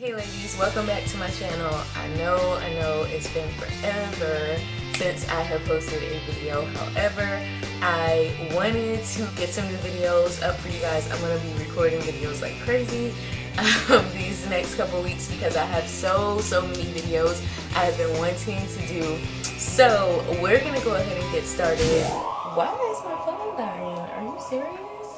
Hey ladies, welcome back to my channel. I know it's been forever since I have posted a video. However, I wanted to get some new videos up for you guys. I'm going to be recording videos like crazy these next couple weeks because I have so many videos I have been wanting to do. So we're going to go ahead and get started. Why is my phone dying? Are you serious?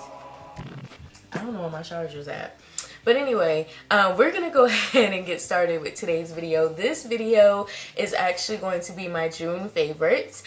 I don't know where my charger's at. But anyway, we're going to go ahead and get started with today's video. This video is actually going to be my June favorites.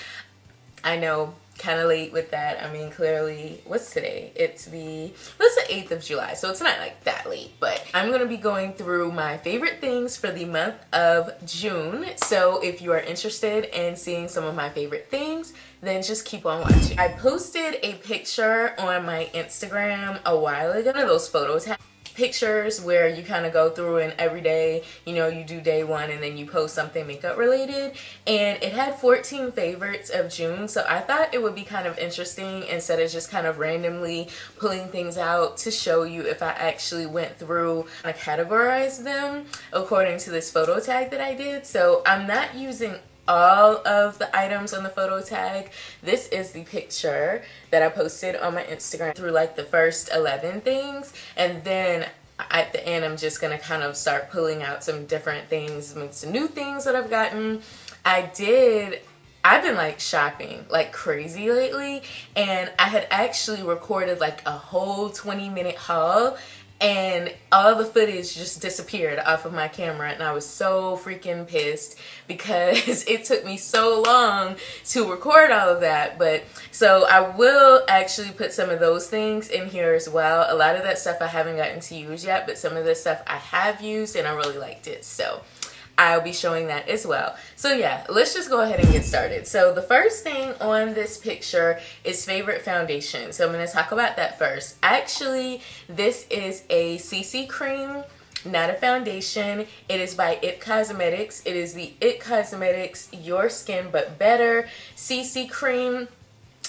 I know, kind of late with that. I mean, clearly, what's today? It's the 8th of July, so it's not like that late. But I'm going to be going through my favorite things for the month of June. So if you are interested in seeing some of my favorite things, then just keep on watching. I posted a picture on my Instagram a while ago. One of those photos pictures where you kind of go through and every day, you know, you do day one and then you post something makeup related, and it had 14 favorites of June. So I thought it would be kind of interesting, instead of just kind of randomly pulling things out, to show you if I actually went through and categorized them according to this photo tag that I did. So I'm not using all of the items on the photo tag. This is the picture that I posted on my Instagram through like the first 11 things, and then at the end I'm just gonna kind of start pulling out some different things, some new things that I've gotten. I've been like shopping like crazy lately, and I had actually recorded like a whole 20-minute haul, and all the footage just disappeared off of my camera, and I was so freaking pissed because it took me so long to record all of that. But so I will actually put some of those things in here as well. A lot of that stuff I haven't gotten to use yet, but some of this stuff I have used and I really liked it, so I'll be showing that as well. So yeah, let's just go ahead and get started. So the first thing on this picture is favorite foundation. So I'm going to talk about that first. Actually, this is a CC cream, not a foundation. It is by IT Cosmetics. It is the IT Cosmetics Your Skin But Better CC cream.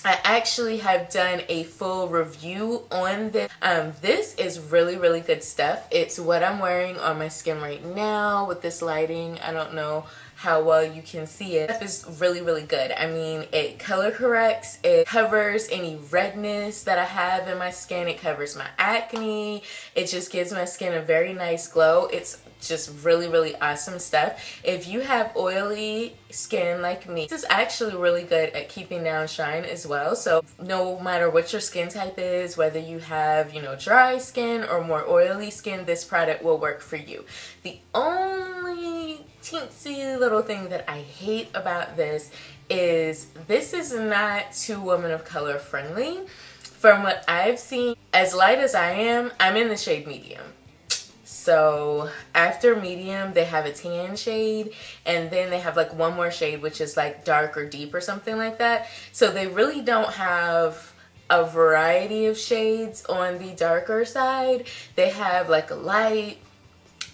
I actually have done a full review on this. This is really good stuff. It's what I'm wearing on my skin right now with this lighting. I don't know how well you can see it. It is really good. I mean, it color corrects, it covers any redness that I have in my skin, it covers my acne, it just gives my skin a very nice glow. It's just really awesome stuff. If you have oily skin like me, this is actually really good at keeping down shine as well. So no matter what your skin type is, whether you have, you know, dry skin or more oily skin, this product will work for you. The only teensy little thing that I hate about this is not too women of color friendly. From what I've seen, as light as I am, I'm in the shade medium. So after medium, they have a tan shade, and then they have like one more shade which is like dark or deep or something like that. So they really don't have a variety of shades on the darker side. They have like a light,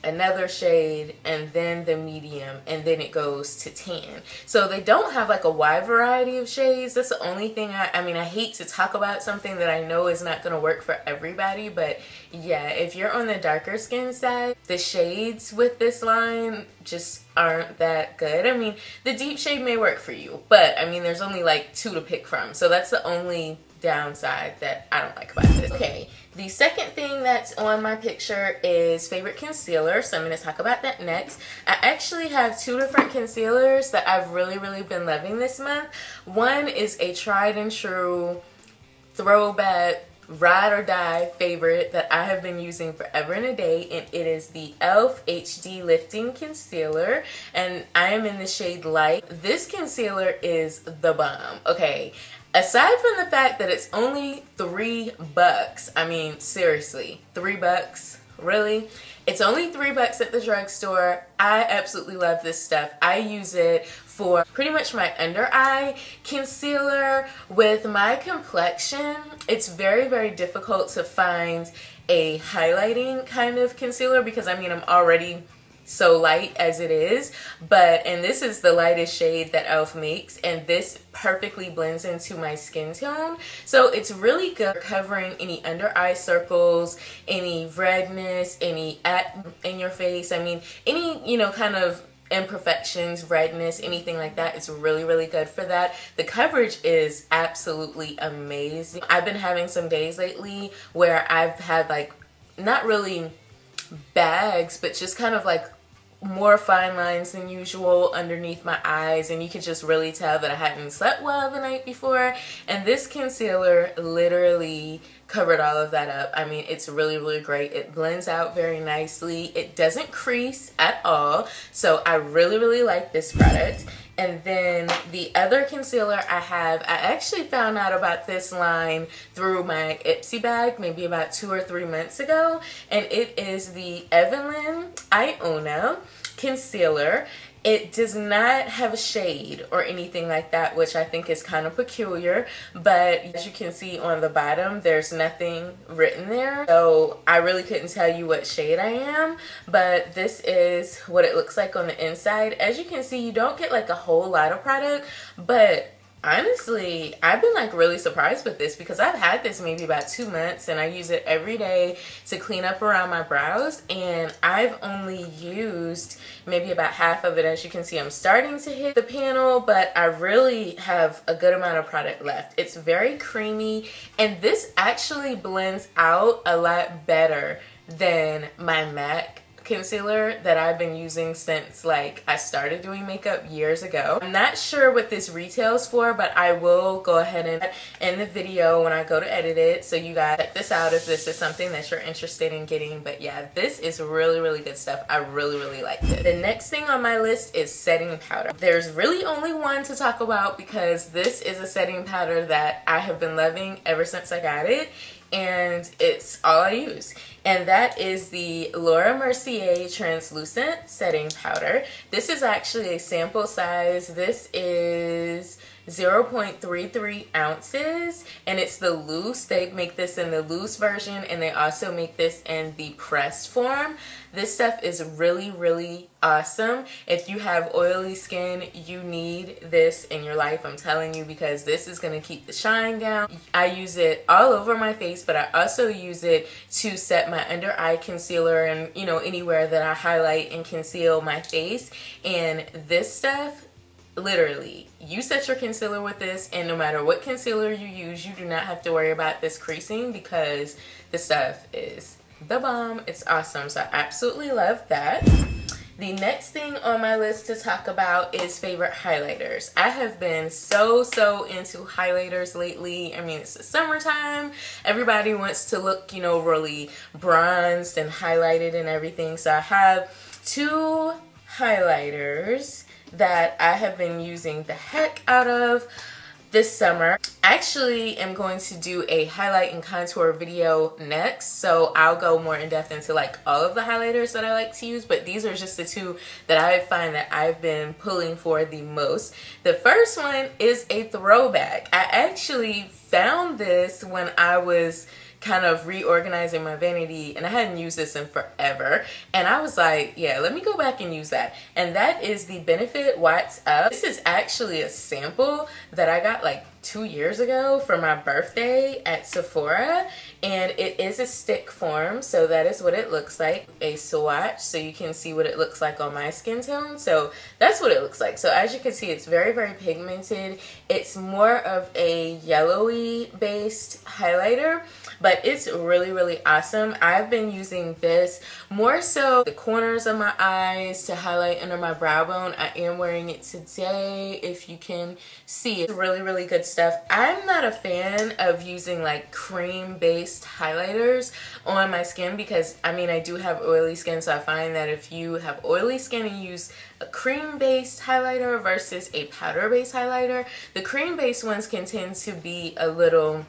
another shade, and then the medium, and then it goes to tan. So they don't have like a wide variety of shades. That's the only thing I mean, I hate to talk about something that I know is not going to work for everybody, but yeah, if you're on the darker skin side, the shades with this line just aren't that good. I mean, the deep shade may work for you, but I mean, there's only like 2 to pick from, so that's the only downside that I don't like about this. Okay, the second thing that's on my picture is favorite concealer, so I'm going to talk about that next. I actually have 2 different concealers that I've really been loving this month. One is a tried and true throwback ride or die favorite that I have been using forever and a day, and it is the e.l.f. HD Lifting Concealer, and I am in the shade Light. This concealer is the bomb. Okay, aside from the fact that it's only $3, I mean, seriously, $3? Really? It's only $3 at the drugstore. I absolutely love this stuff. I use it for pretty much my under eye concealer. With my complexion, it's very difficult to find a highlighting kind of concealer because I mean, I'm already so light as it is, and this is the lightest shade that e.l.f. makes, and this perfectly blends into my skin tone. So it's really good covering any under eye circles, any redness, any in your face. I mean, any, you know, kind of imperfections, redness, anything like that. It's really, really good for that. The coverage is absolutely amazing. I've been having some days lately where I've had like, not really bags, but just kind of like more fine lines than usual underneath my eyes, and you could just really tell that I hadn't slept well the night before, and this concealer literally covered all of that up. I mean, it's really, really great. It blends out very nicely. It doesn't crease at all, so I really, really like this product. And then the other concealer I have, I actually found out about this line through my Ipsy bag maybe about 2 or 3 months ago, and it is the Evelyn Iona concealer. It does not have a shade or anything like that, which I think is kind of peculiar, but as you can see on the bottom, there's nothing written there, so I really couldn't tell you what shade I am, but this is what it looks like on the inside. As you can see, you don't get like a whole lot of product, but honestly, I've been like really surprised with this because I've had this maybe about 2 months and I use it every day to clean up around my brows, and I've only used maybe about half of it. As you can see, I'm starting to hit the panel, but I really have a good amount of product left. It's very creamy, and this actually blends out a lot better than my MAC concealer that I've been using since like I started doing makeup years ago. I'm not sure what this retails for, but I will go ahead and in the video when I go to edit it, so you guys check this out if this is something that you're interested in getting. But yeah, this is really, really good stuff. I really, really liked it. The next thing on my list is setting powder. There's really only one to talk about because this is a setting powder that I have been loving ever since I got it, and it's all I use, and that is the Laura Mercier Translucent Setting Powder. This is actually a sample size. This is 0.33 ounces, and it's the loose. They make this in the loose version, and they also make this in the pressed form. This stuff is really, really awesome. If you have oily skin, you need this in your life, I'm telling you, because this is going to keep the shine down. I use it all over my face, but I also use it to set my under eye concealer and, you know, anywhere that I highlight and conceal my face. And this stuff, literally, you set your concealer with this, and no matter what concealer you use, you do not have to worry about this creasing because the stuff is the bomb. It's awesome. So I absolutely love that. The next thing on my list to talk about is favorite highlighters. I have been so into highlighters lately. I mean, it's the summertime. Everybody wants to look, you know, really bronzed and highlighted and everything. So I have 2 highlighters that I have been using the heck out of this summer. I actually am going to do a highlight and contour video next, so I'll go more in depth into like all of the highlighters that I like to use, but these are just the 2 that I find that I've been pulling for the most. The first one is a throwback. I actually found this when I was kind of reorganizing my vanity, and I hadn't used this in forever, and I was like, yeah, let me go back and use that. And that is the Benefit Watts Up. This is actually a sample that I got like 2 years ago for my birthday at Sephora, and it is a stick form, so that is what it looks like. A swatch, so you can see what it looks like on my skin tone. So that's what it looks like. So as you can see, it's very, very pigmented. It's more of a yellowy based highlighter, but it's really, really awesome. I've been using this more so the corners of my eyes to highlight under my brow bone. I am wearing it today, if you can see. It's really, really good stuff. I'm not a fan of using like cream based highlighters on my skin because, I mean, I do have oily skin, so I find that if you have oily skin and use a cream based highlighter versus a powder based highlighter, the cream based ones can tend to be a little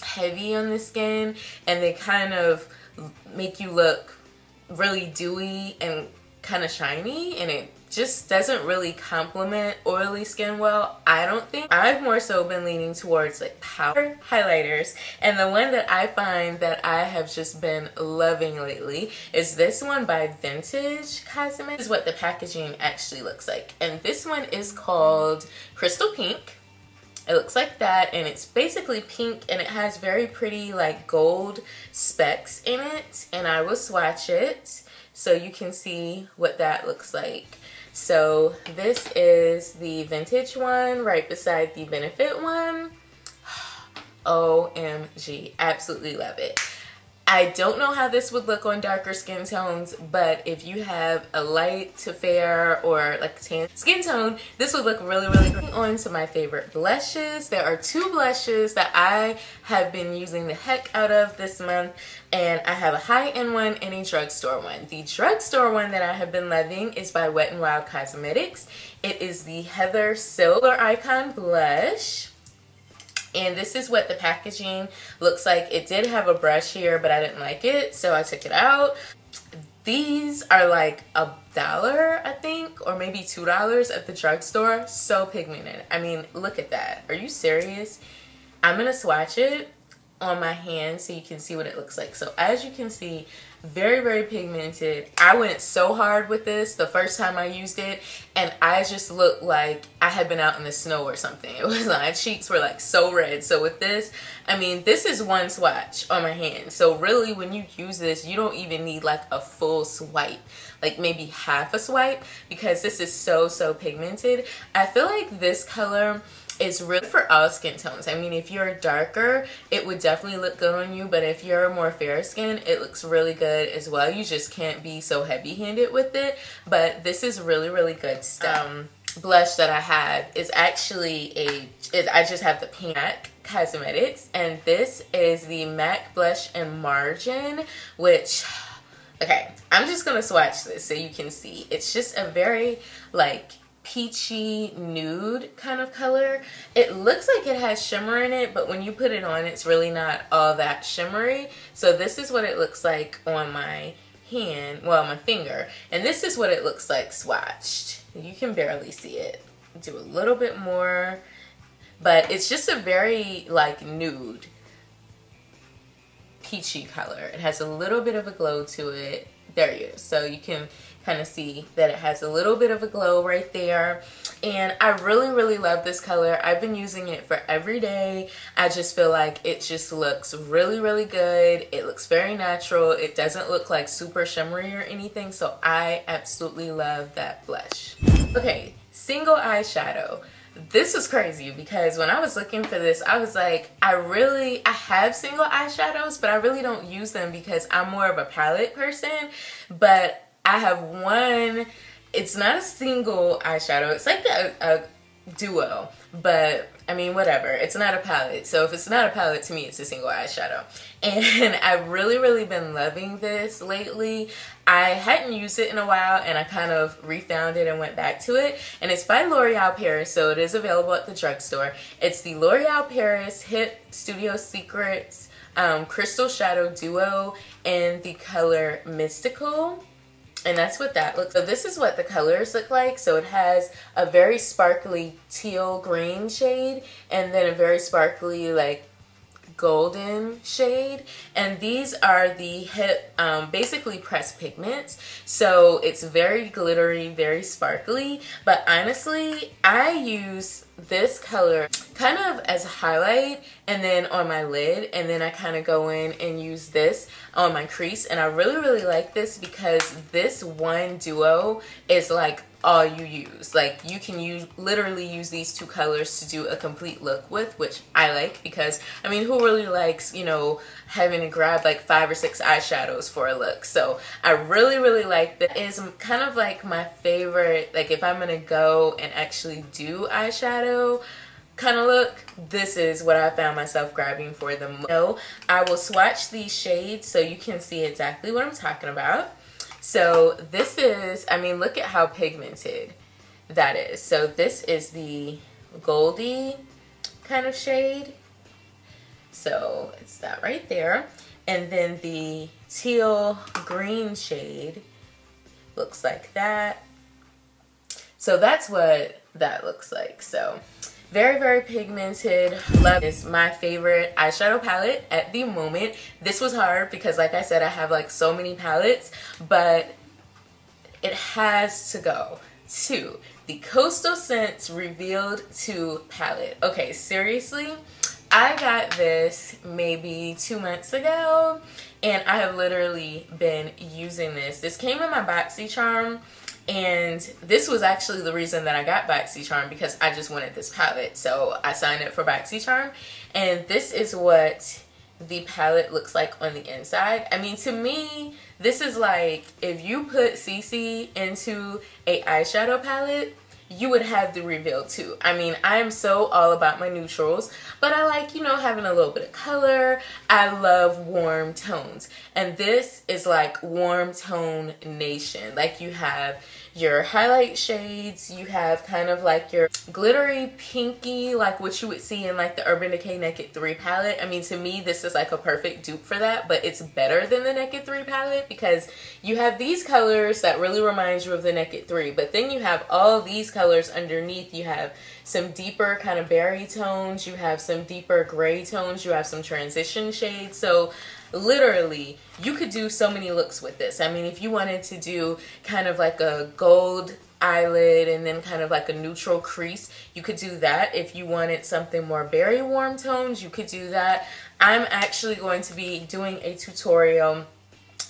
heavy on the skin, and they kind of make you look really dewy and kind of shiny, and it just doesn't really complement oily skin well, I don't think. I've more so been leaning towards like powder highlighters, and the one that I find that I have just been loving lately is this one by Vintage Cosmetics. This is what the packaging actually looks like, and this one is called Crystal Pink. It looks like that, and it's basically pink, and it has very pretty like gold specks in it, and I will swatch it so you can see what that looks like. So this is the Vintage one right beside the Benefit one. OMG, absolutely love it. I don't know how this would look on darker skin tones, but if you have a light to fair or like tan skin tone, this would look really, really great. On to my favorite blushes. There are two blushes that I have been using the heck out of this month, and I have a high-end one and a drugstore one. The drugstore one that I have been loving is by Wet n Wild Cosmetics. It is the Heather Silver Icon Blush. And this is what the packaging looks like. It did have a brush here, but I didn't like it, so I took it out. These are like $1, I think, or maybe $2 at the drugstore. So pigmented. I mean, look at that. Are you serious? I'm going to swatch it on my hand so you can see what it looks like. So as you can see, very, very pigmented. I went so hard with this the first time I used it, and I just looked like I had been out in the snow or something. It was like my cheeks were like so red. So with this, I mean, this is one swatch on my hand. So really, when you use this, you don't even need like a full swipe, like maybe half a swipe, because this is so, so pigmented. I feel like this color is really for all skin tones. I mean, if you're darker, it would definitely look good on you, but if you're more fair skin, it looks really good as well. You just can't be so heavy-handed with it, but this is really, really good stuff. Blush that I had is actually I just have the pink MAC Cosmetics, and this is the MAC Blush and Margin, which, okay, I'm just gonna swatch this so you can see. It's just a very like peachy nude kind of color. It looks like it has shimmer in it, but when you put it on, it's really not all that shimmery. So this is what it looks like on my hand, well, my finger, and this is what it looks like swatched. You can barely see it. Do a little bit more, but it's just a very like nude peachy color. It has a little bit of a glow to it. There you go. So you can kind of see that it has a little bit of a glow right there, and I really, really love this color. I've been using it for every day. I just feel like it just looks really, really good. It looks very natural. It doesn't look like super shimmery or anything, so I absolutely love that blush. Okay, single eyeshadow. This was crazy because when I was looking for this, I was like, I have single eyeshadows, but I really don't use them because I'm more of a palette person. But I have one, it's not a single eyeshadow, it's like a duo, but I mean, whatever, it's not a palette. So if it's not a palette, to me, it's a single eyeshadow. And I've really, really been loving this lately. I hadn't used it in a while, and I kind of refound it and went back to it. And it's by L'Oreal Paris, so it is available at the drugstore. It's the L'Oreal Paris Hit Studio Secrets Crystal Shadow Duo in the color Mystical. And that's what that looks like. So this is what the colors look like. So it has a very sparkly teal green shade, and then a very sparkly like golden shade, and these are the Hit basically pressed pigments, so it's very glittery, very sparkly. But honestly, I use this color kind of as a highlight and then on my lid, and then I kind of go in and use this on my crease. And I really, really like this because this one duo is like all you use. Like, you can literally use these two colors to do a complete look with, which I like because, I mean, who really likes, you know, having to grab like 5 or 6 eyeshadows for a look? So I really, really like that. It is kind of like my favorite, like if I'm gonna go and actually do eyeshadow kind of look, this is what I found myself grabbing for the most. So I will swatch these shades so you can see exactly what I'm talking about. So this is, I mean, look at how pigmented that is. So this is the Goldie kind of shade. So it's that right there. And then the teal green shade looks like that. So that's what that looks like. So very, very pigmented. Love is my favorite eyeshadow palette at the moment. This was hard because, like I said, I have like so many palettes, but it has to go to the Coastal Scents Revealed 2 palette. Okay, seriously, I got this maybe 2 months ago, and I have literally been using this. This came in my BoxyCharm, and this was actually the reason that I got BoxyCharm, because I just wanted this palette. So I signed up for BoxyCharm, and this is what the palette looks like on the inside. I mean, to me, this is like if you put CC into a eyeshadow palette, you would have the Reveal 2. I mean, I'm so all about my neutrals, but I like, you know, having a little bit of color. I love warm tones, and this is like warm tone nation. Like, you have your highlight shades, you have kind of like your glittery pinky, like what you would see in like the Urban Decay Naked 3 palette. I mean, to me, this is like a perfect dupe for that, but it's better than the Naked 3 palette because you have these colors that really remind you of the Naked 3, but then you have all these colors underneath. You have some deeper kind of berry tones, you have some deeper gray tones, you have some transition shades. So literally, you could do so many looks with this. I mean, if you wanted to do kind of like a gold eyelid and then kind of like a neutral crease, you could do that. If you wanted something more berry warm tones, you could do that. I'm actually going to be doing a tutorial.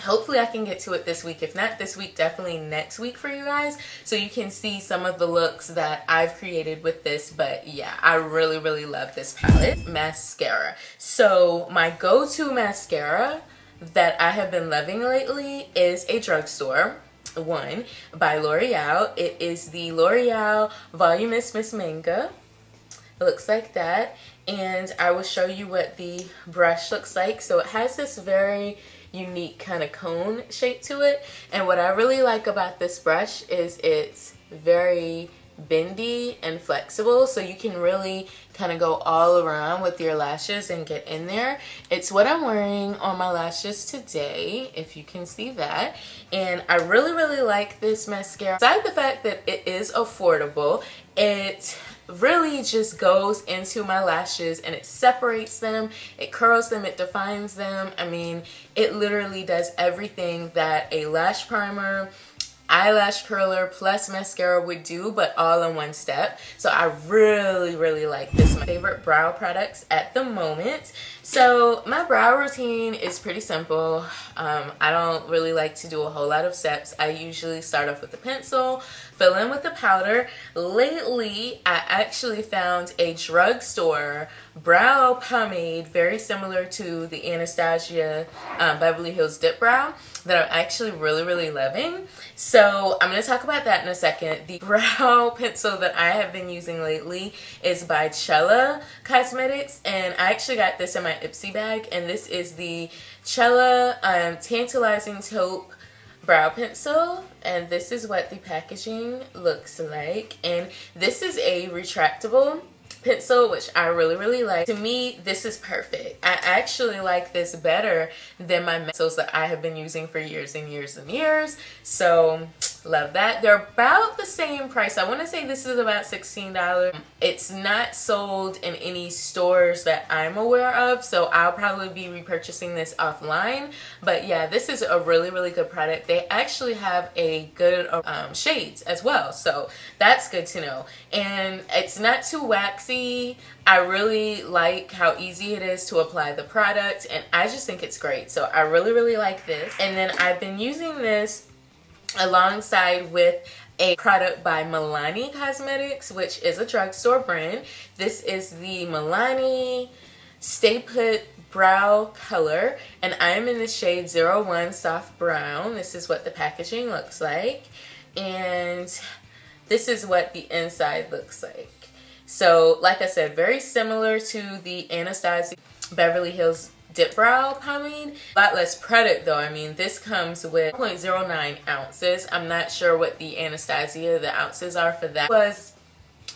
Hopefully I can get to it this week. If not this week, definitely next week for you guys, so you can see some of the looks that I've created with this. But yeah, I really, really love this palette. Mascara. So my go-to mascara that I have been loving lately is a drugstore one by L'Oreal. It is the L'Oreal Voluminous Miss Manga. It looks like that, and I will show you what the brush looks like. So it has this very unique kind of cone shape to it, and what I really like about this brush is it's very bendy and flexible, so you can really kind of go all around with your lashes and get in there. It's what I'm wearing on my lashes today, if you can see that, and I really, really like this mascara. Besides the fact that it is affordable, it really just goes into my lashes and it separates them, it curls them, it defines them. I mean, it literally does everything that a lash primer, eyelash curler plus mascara would do, but all in one step. So I really, really like this. My favorite brow products at the moment. So my brow routine is pretty simple. I don't really like to do a whole lot of steps. I usually start off with the pencil, fill in with the powder. Lately, I actually found a drugstore brow pomade very similar to the Anastasia Beverly Hills Dip Brow that I'm actually really, really loving. So I'm going to talk about that in a second. The brow pencil that I have been using lately is by Cella Cosmetics, and I actually got this in my Ipsy bag, and this is the Cella Tantalizing Taupe brow pencil, and this is what the packaging looks like. And this is a retractable pencil, which I really, really like. To me, this is perfect. I actually like this better than my pencils that I have been using for years and years and years. So love that. They're about the same price. I want to say this is about $16. It's not sold in any stores that I'm aware of, so I'll probably be repurchasing this offline. But yeah, this is a really, really good product. They actually have a good shades as well, so that's good to know. And it's not too waxy. I really like how easy it is to apply the product, and I just think it's great. So I really, really like this. And then I've been using this alongside with a product by Milani Cosmetics, which is a drugstore brand. This is the Milani Stay Put Brow Color, and I am in the shade 01 Soft Brown. This is what the packaging looks like, and this is what the inside looks like. So like I said, very similar to the Anastasia Beverly Hills Dip Brow Pomade. A lot less product though. I mean, this comes with 0.09 ounces. I'm not sure what the Anastasia, the ounces are for that. It was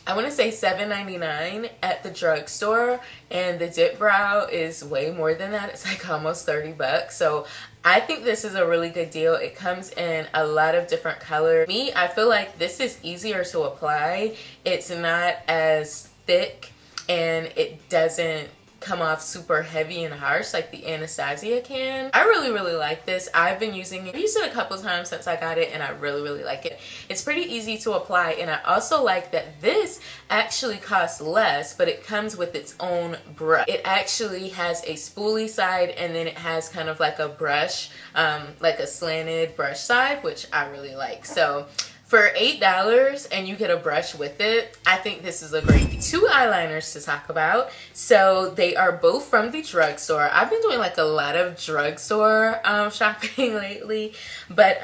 I want to say $7.99 at the drugstore, and the dip brow is way more than that. It's like almost 30 bucks. So I think this is a really good deal. It comes in a lot of different colors. Me, I feel like this is easier to apply. It's not as thick and it doesn't come off super heavy and harsh like the Anastasia can. I really like this. I've been using it. I've used it a couple times since I got it, and I really like it. It's pretty easy to apply, and I also like that this actually costs less, but it comes with its own brush. It actually has a spoolie side, and then it has kind of like a brush, like a slanted brush side, which I really like. So for $8 and you get a brush with it, I think this is a great. 2 eyeliners to talk about. So they are both from the drugstore. I've been doing like a lot of drugstore shopping lately, but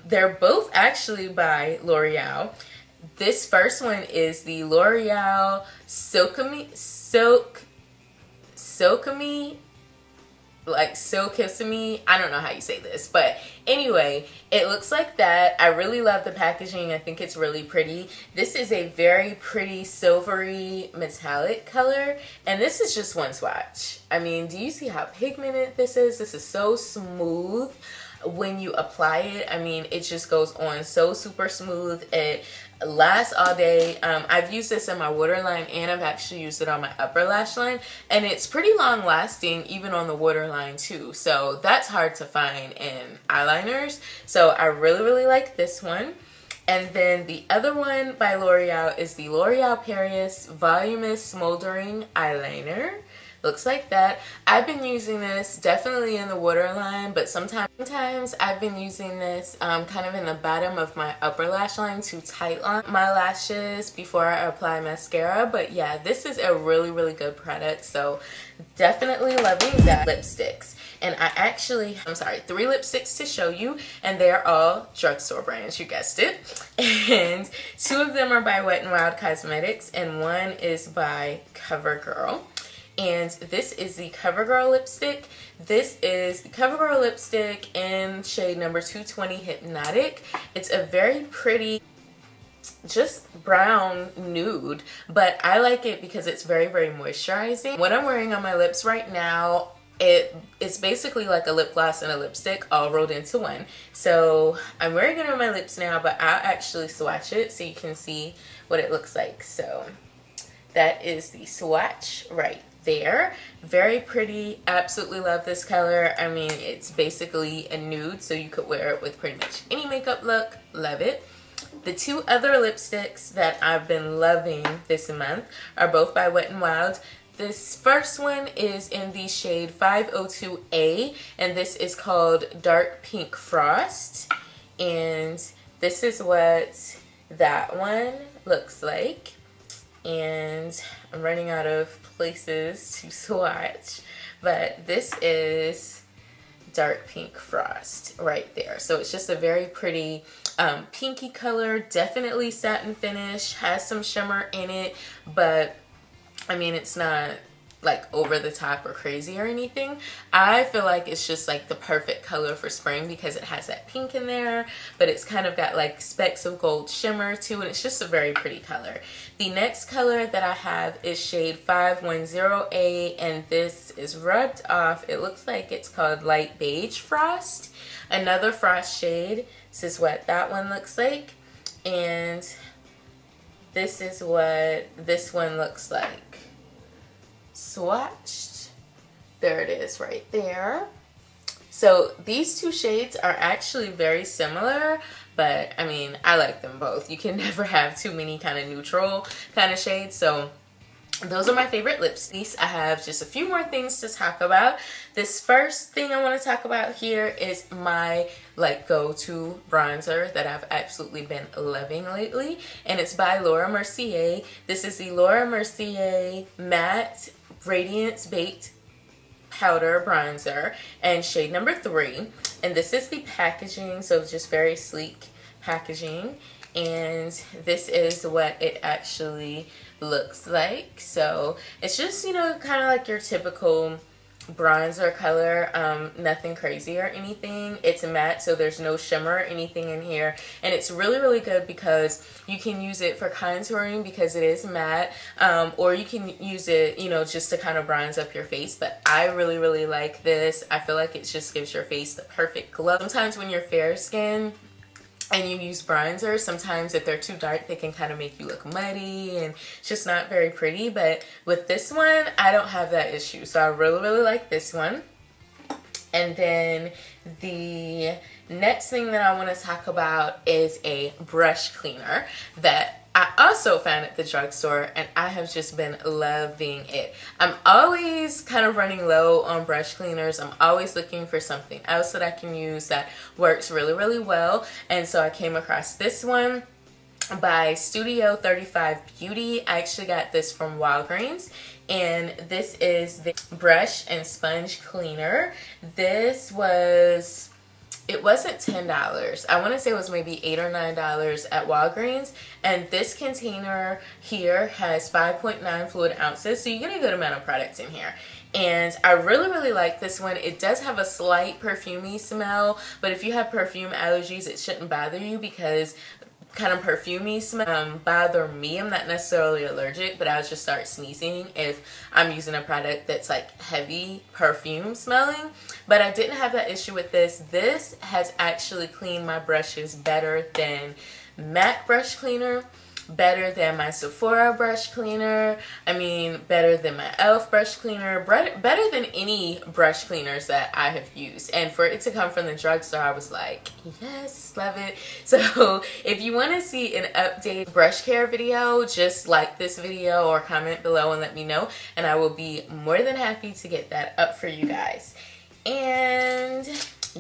they're both actually by L'Oreal. This first one is the L'Oreal Silkissime, like Silkissime. I don't know how you say this, but anyway, it looks like that. I really love the packaging. I think it's really pretty. This is a very pretty silvery metallic color, and this is just one swatch. I mean, do you see how pigmented this is? This is so smooth when you apply it. I mean, it just goes on so super smooth. It lasts all day. I've used this in my waterline, and I've actually used it on my upper lash line, and it's pretty long lasting even on the waterline too. So that's hard to find in eyeliners. So I really like this one. And then the other one by L'Oreal is the L'Oreal Paris Voluminous Smoldering Eyeliner. Looks like that. I've been using this definitely in the waterline, but sometimes I've been using this kind of in the bottom of my upper lash line to tight line my lashes before I apply mascara. But yeah, this is a really good product, so definitely loving that. Lipsticks, and I actually, I'm sorry, 3 lipsticks to show you, and they're all drugstore brands, you guessed it. And 2 of them are by Wet n Wild Cosmetics, and 1 is by CoverGirl. And this is the CoverGirl lipstick. This is the CoverGirl lipstick in shade number 220 Hypnotic. It's a very pretty, just brown nude, but I like it because it's very moisturizing. What I'm wearing on my lips right now, it's basically like a lip gloss and a lipstick all rolled into one. So I'm wearing it on my lips now, but I'll actually swatch it so you can see what it looks like. So that is the swatch right there. Very pretty. Absolutely love this color. I mean, it's basically a nude, so you could wear it with pretty much any makeup look. Love it. The 2 other lipsticks that I've been loving this month are both by Wet n Wild. This first one is in the shade 502A, and this is called Dark Pink Frost. And this is what that one looks like. And I'm running out of places to swatch, but this is Dark Pink Frost right there. So it's just a very pretty pinky color, definitely satin finish, has some shimmer in it, but I mean, it's not like over the top or crazy or anything. I feel like it's just like the perfect color for spring because it has that pink in there, but it's kind of got like specks of gold shimmer too, and it's just a very pretty color. The next color that I have is shade 510A, and this is rubbed off. It looks like it's called Light Beige Frost, another frost shade. This is what that one looks like, and this is what this one looks like swatched. There it is right there. So these 2 shades are actually very similar, but I mean, I like them both. You can never have too many kind of neutral kind of shades. So those are my favorite lipsticks. I have just a few more things to talk about. This first thing I want to talk about here is my like go-to bronzer that I've absolutely been loving lately, and it's by Laura Mercier. This is the Laura Mercier Matte Radiance Baked Powder Bronzer, and shade number 3. And this is the packaging, so just very sleek packaging, and this is what it actually looks like. So it's just, you know, kind of like your typical bronzer color, nothing crazy or anything. It's matte, so there's no shimmer or anything in here, and it's really, really good because you can use it for contouring because it is matte, or you can use it, you know, just to kind of bronze up your face. But I really, really like this. I feel like it just gives your face the perfect glow. Sometimes when you're fair skin and you use bronzer, sometimes if they're too dark, they can kind of make you look muddy and it's just not very pretty. But with this one, I don't have that issue. So I really, really like this one. And then the next thing that I want to talk about is a brush cleaner that I also found at the drugstore, and I have just been loving it. I'm always kind of running low on brush cleaners. I'm always looking for something else that I can use that works really, really well. And so I came across this one by Studio 35 Beauty. I actually got this from Walgreens, and this is the brush and sponge cleaner. This was, it wasn't $10. I want to say it was maybe $8 or $9 at Walgreens. And this container here has 5.9 fluid ounces, so you get a good amount of products in here. And I really, really like this one. It does have a slight perfumey smell, but if you have perfume allergies, it shouldn't bother you because kind of perfumey smell bother me. I'm not necessarily allergic, but I'll just start sneezing if I'm using a product that's like heavy perfume smelling. But I didn't have that issue with this. This has actually cleaned my brushes better than MAC brush cleaner, better than my Sephora brush cleaner, I mean better than my e.l.f. brush cleaner, better than any brush cleaners that I have used. And for it to come from the drugstore, I was like, yes, love it. So if you want to see an updated brush care video, just like this video or comment below and let me know, and I will be more than happy to get that up for you guys. And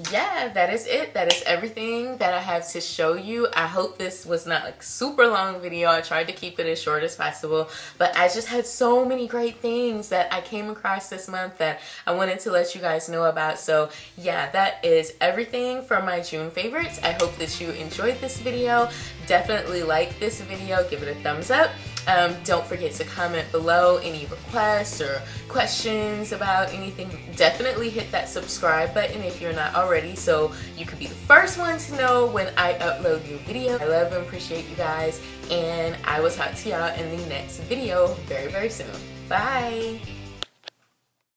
yeah, that is it. That is everything that I have to show you. I hope this was not like super long video. I tried to keep it as short as possible, but I just had so many great things that I came across this month that I wanted to let you guys know about. So yeah, that is everything for my June favorites. I hope that you enjoyed this video. Definitely like this video, give it a thumbs up. Don't forget to comment below any requests or questions about anything. Definitely hit that subscribe button if you're not already, so you could be the first one to know when I upload new videos. I love and appreciate you guys, and I will talk to y'all in the next video very, very soon. Bye!